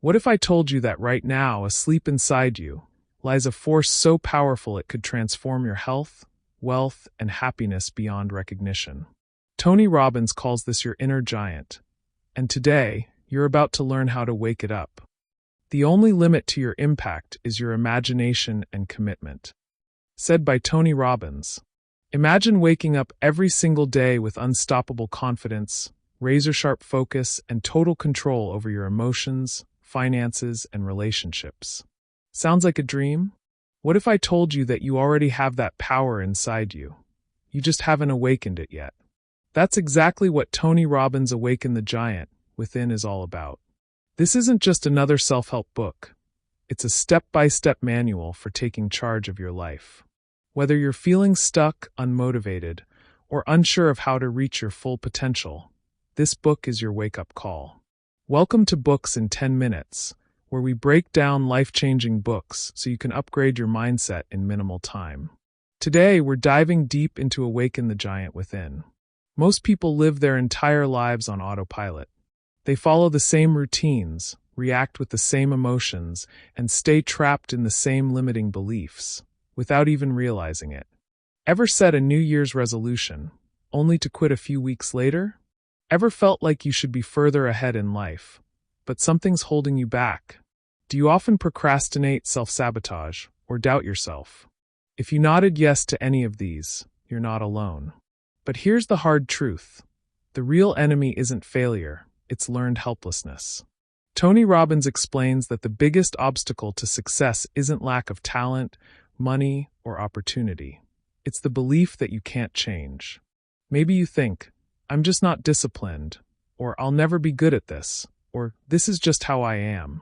What if I told you that right now, asleep inside you, lies a force so powerful it could transform your health, wealth, and happiness beyond recognition? Tony Robbins calls this your inner giant, and today, you're about to learn how to wake it up. The only limit to your impact is your imagination and commitment. Said by Tony Robbins. Imagine waking up every single day with unstoppable confidence, razor-sharp focus, and total control over your emotions, finances, and relationships. Sounds like a dream? What if I told you that you already have that power inside you? You just haven't awakened it yet. That's exactly what Tony Robbins' Awaken the Giant Within is all about. This isn't just another self-help book. It's a step-by-step manual for taking charge of your life. Whether you're feeling stuck, unmotivated, or unsure of how to reach your full potential, this book is your wake-up call. Welcome to Books in 10 Minutes, where we break down life-changing books so you can upgrade your mindset in minimal time. Today, we're diving deep into Awaken the Giant Within. Most people live their entire lives on autopilot. They follow the same routines, react with the same emotions, and stay trapped in the same limiting beliefs, without even realizing it. Ever set a New Year's resolution, only to quit a few weeks later? Ever felt like you should be further ahead in life, but something's holding you back? Do you often procrastinate, self-sabotage, or doubt yourself? If you nodded yes to any of these, you're not alone. But here's the hard truth. The real enemy isn't failure, it's learned helplessness. Tony Robbins explains that the biggest obstacle to success isn't lack of talent, money, or opportunity. It's the belief that you can't change. Maybe you think, I'm just not disciplined, or I'll never be good at this, or this is just how I am.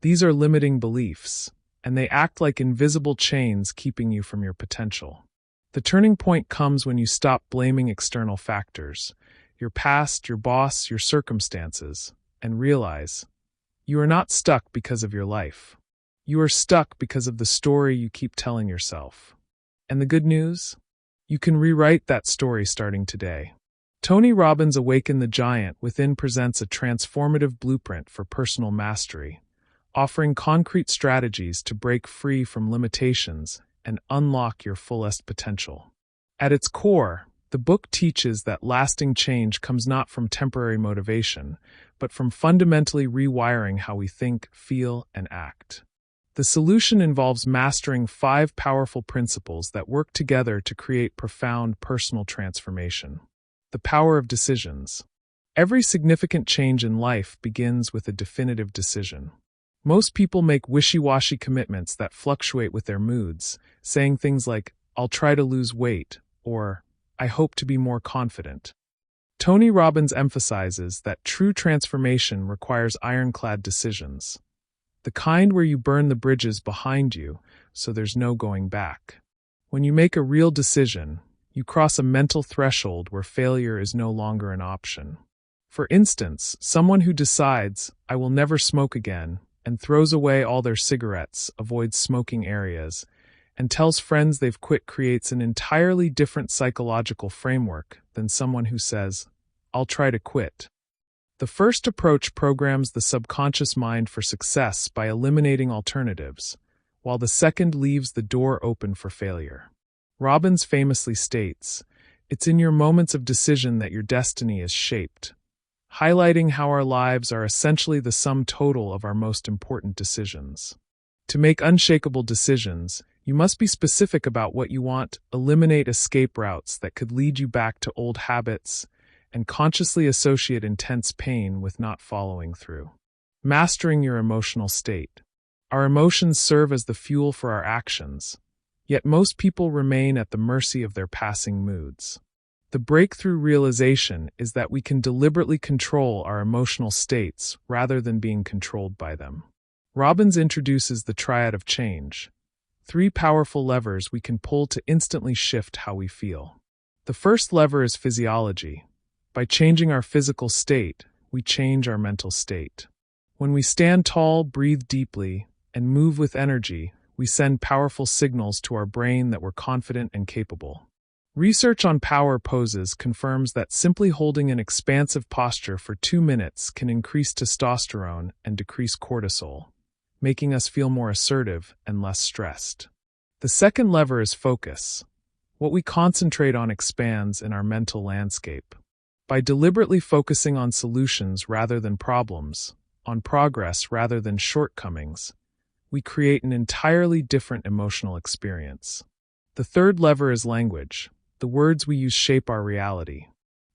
These are limiting beliefs, and they act like invisible chains keeping you from your potential. The turning point comes when you stop blaming external factors, your past, your boss, your circumstances, and realize you are not stuck because of your life. You are stuck because of the story you keep telling yourself. And the good news? You can rewrite that story starting today. Tony Robbins' Awaken the Giant Within presents a transformative blueprint for personal mastery, offering concrete strategies to break free from limitations and unlock your fullest potential. At its core, the book teaches that lasting change comes not from temporary motivation, but from fundamentally rewiring how we think, feel, and act. The solution involves mastering 5 powerful principles that work together to create profound personal transformation. The power of decisions. Every significant change in life begins with a definitive decision. Most people make wishy-washy commitments that fluctuate with their moods, saying things like, I'll try to lose weight, or I hope to be more confident. Tony Robbins emphasizes that true transformation requires ironclad decisions. The kind where you burn the bridges behind you so there's no going back. When you make a real decision, you cross a mental threshold where failure is no longer an option. For instance, someone who decides, I will never smoke again, and throws away all their cigarettes, avoids smoking areas, and tells friends they've quit creates an entirely different psychological framework than someone who says, I'll try to quit. The first approach programs the subconscious mind for success by eliminating alternatives, while the second leaves the door open for failure. Robbins famously states, it's in your moments of decision that your destiny is shaped, highlighting how our lives are essentially the sum total of our most important decisions. To make unshakable decisions, you must be specific about what you want, eliminate escape routes that could lead you back to old habits, and consciously associate intense pain with not following through. Mastering your emotional state. Our emotions serve as the fuel for our actions, yet most people remain at the mercy of their passing moods. The breakthrough realization is that we can deliberately control our emotional states rather than being controlled by them. Robbins introduces the triad of change, 3 powerful levers we can pull to instantly shift how we feel. The first lever is physiology. By changing our physical state, we change our mental state. When we stand tall, breathe deeply, and move with energy, we send powerful signals to our brain that we're confident and capable. Research on power poses confirms that simply holding an expansive posture for 2 minutes can increase testosterone and decrease cortisol, making us feel more assertive and less stressed. The second lever is focus. What we concentrate on expands in our mental landscape. By deliberately focusing on solutions rather than problems, on progress rather than shortcomings, we create an entirely different emotional experience. The third lever is language. The words we use shape our reality.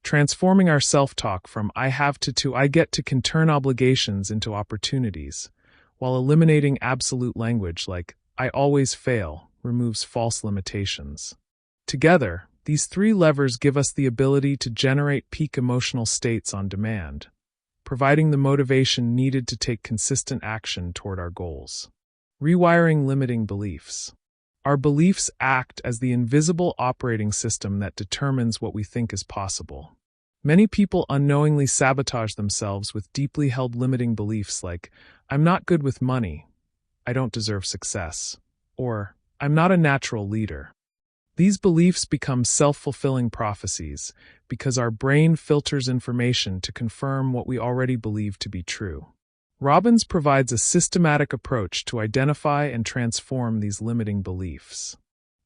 Transforming our self-talk from I have to I get to can turn obligations into opportunities, while eliminating absolute language like I always fail removes false limitations. Together, these 3 levers give us the ability to generate peak emotional states on demand, providing the motivation needed to take consistent action toward our goals. Rewiring limiting beliefs. Our beliefs act as the invisible operating system that determines what we think is possible. Many people unknowingly sabotage themselves with deeply held limiting beliefs like, I'm not good with money, I don't deserve success, or I'm not a natural leader. These beliefs become self-fulfilling prophecies because our brain filters information to confirm what we already believe to be true. Robbins provides a systematic approach to identify and transform these limiting beliefs.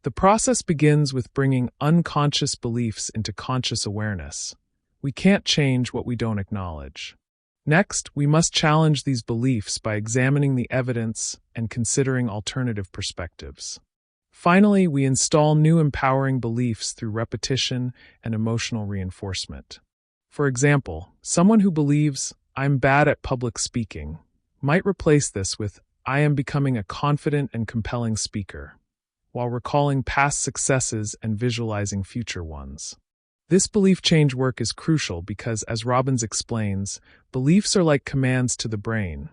The process begins with bringing unconscious beliefs into conscious awareness. We can't change what we don't acknowledge. Next, we must challenge these beliefs by examining the evidence and considering alternative perspectives. Finally, we install new empowering beliefs through repetition and emotional reinforcement. For example, someone who believes, I'm bad at public speaking, might replace this with, I am becoming a confident and compelling speaker, while recalling past successes and visualizing future ones. This belief change work is crucial because, as Robbins explains, beliefs are like commands to the brain.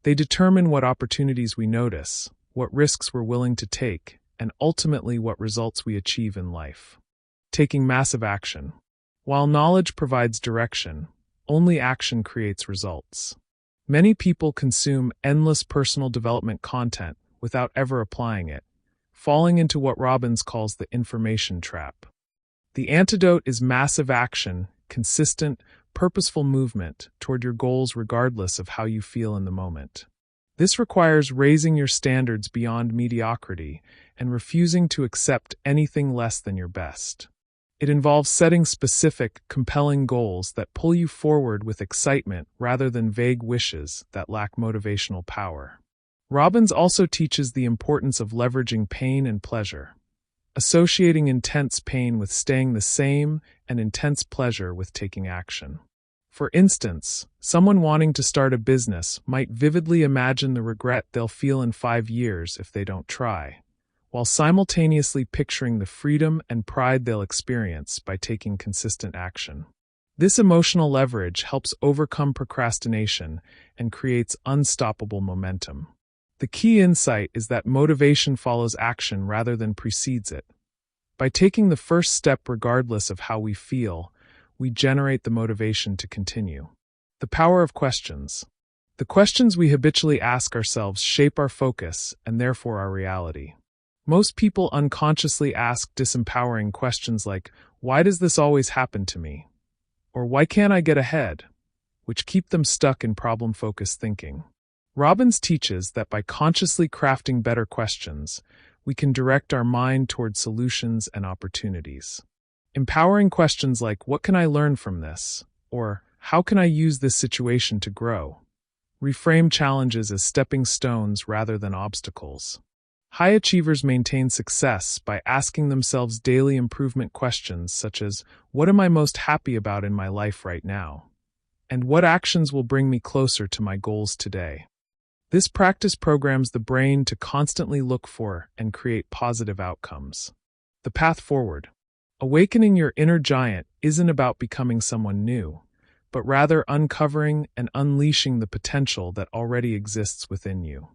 They determine what opportunities we notice, what risks we're willing to take, and ultimately what results we achieve in life. Taking massive action. While knowledge provides direction, only action creates results. Many people consume endless personal development content without ever applying it, falling into what Robbins calls the information trap. The antidote is massive action, consistent, purposeful movement toward your goals regardless of how you feel in the moment. This requires raising your standards beyond mediocrity and refusing to accept anything less than your best. It involves setting specific, compelling goals that pull you forward with excitement rather than vague wishes that lack motivational power. Robbins also teaches the importance of leveraging pain and pleasure, associating intense pain with staying the same and intense pleasure with taking action. For instance, someone wanting to start a business might vividly imagine the regret they'll feel in 5 years if they don't try, while simultaneously picturing the freedom and pride they'll experience by taking consistent action. This emotional leverage helps overcome procrastination and creates unstoppable momentum. The key insight is that motivation follows action rather than precedes it. By taking the first step regardless of how we feel, we generate the motivation to continue. The power of questions. The questions we habitually ask ourselves shape our focus and therefore our reality. Most people unconsciously ask disempowering questions like, why does this always happen to me? Or why can't I get ahead? Which keep them stuck in problem-focused thinking. Robbins teaches that by consciously crafting better questions, we can direct our mind toward solutions and opportunities. Empowering questions like, what can I learn from this? Or, how can I use this situation to grow? Reframe challenges as stepping stones rather than obstacles. High achievers maintain success by asking themselves daily improvement questions such as, what am I most happy about in my life right now? And what actions will bring me closer to my goals today? This practice programs the brain to constantly look for and create positive outcomes. The path forward. Awakening your inner giant isn't about becoming someone new, but rather uncovering and unleashing the potential that already exists within you.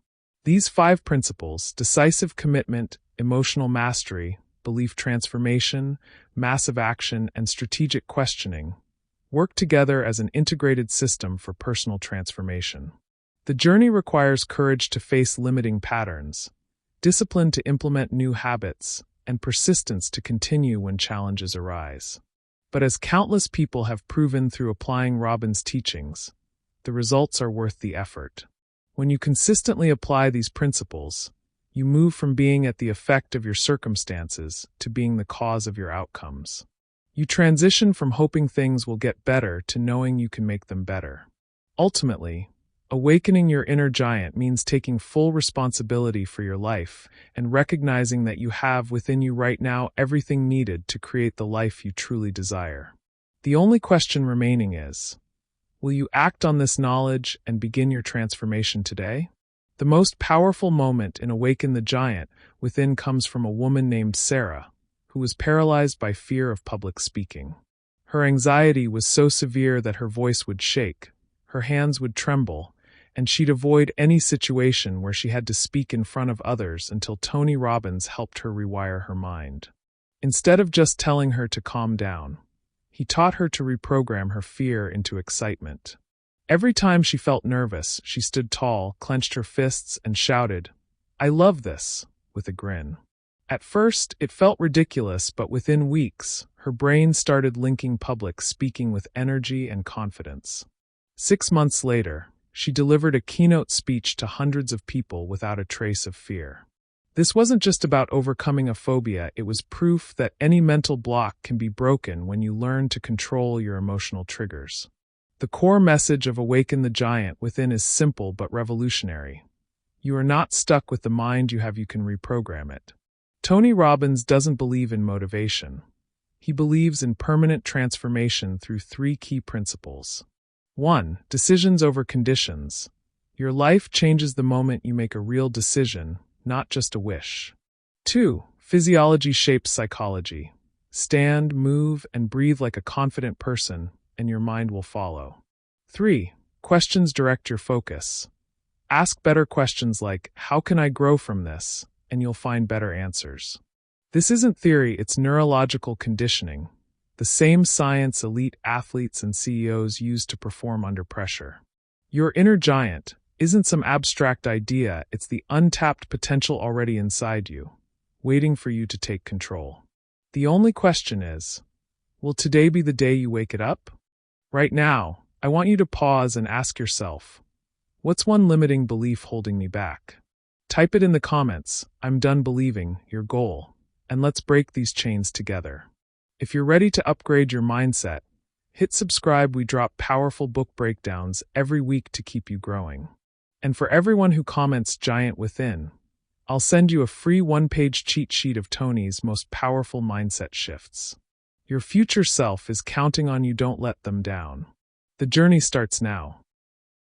These 5 principles, decisive commitment, emotional mastery, belief transformation, massive action, and strategic questioning, work together as an integrated system for personal transformation. The journey requires courage to face limiting patterns, discipline to implement new habits, and persistence to continue when challenges arise. But as countless people have proven through applying Robbins' teachings, the results are worth the effort. When you consistently apply these principles, you move from being at the effect of your circumstances to being the cause of your outcomes. You transition from hoping things will get better to knowing you can make them better. Ultimately, awakening your inner giant means taking full responsibility for your life and recognizing that you have within you right now everything needed to create the life you truly desire. The only question remaining is, will you act on this knowledge and begin your transformation today? The most powerful moment in Awaken the Giant within comes from a woman named Sarah, who was paralyzed by fear of public speaking. Her anxiety was so severe that her voice would shake, her hands would tremble, and she'd avoid any situation where she had to speak in front of others until Tony Robbins helped her rewire her mind. Instead of just telling her to calm down, he taught her to reprogram her fear into excitement. Every time she felt nervous, she stood tall, clenched her fists, and shouted, "I love this," with a grin. At first, it felt ridiculous, but within weeks, her brain started linking public speaking with energy and confidence. 6 months later, she delivered a keynote speech to hundreds of people without a trace of fear. This wasn't just about overcoming a phobia, it was proof that any mental block can be broken when you learn to control your emotional triggers. The core message of Awaken the Giant within is simple but revolutionary. You are not stuck with the mind you have, you can reprogram it. Tony Robbins doesn't believe in motivation. He believes in permanent transformation through 3 key principles. 1. Decisions over conditions. Your life changes the moment you make a real decision, not just a wish. 2. Physiology shapes psychology. Stand, move, and breathe like a confident person, and your mind will follow. 3. Questions direct your focus. Ask better questions like, how can I grow from this? And you'll find better answers. This isn't theory, it's neurological conditioning, the same science elite athletes and CEOs use to perform under pressure. Your inner giant isn't some abstract idea, it's the untapped potential already inside you, waiting for you to take control. The only question is, will today be the day you wake it up? Right now, I want you to pause and ask yourself, what's one limiting belief holding me back? Type it in the comments, I'm done believing, your goal, and let's break these chains together. If you're ready to upgrade your mindset, hit subscribe. We drop powerful book breakdowns every week to keep you growing. And for everyone who comments Giant Within, I'll send you a free 1-page cheat sheet of Tony's most powerful mindset shifts. Your future self is counting on you, don't let them down. The journey starts now.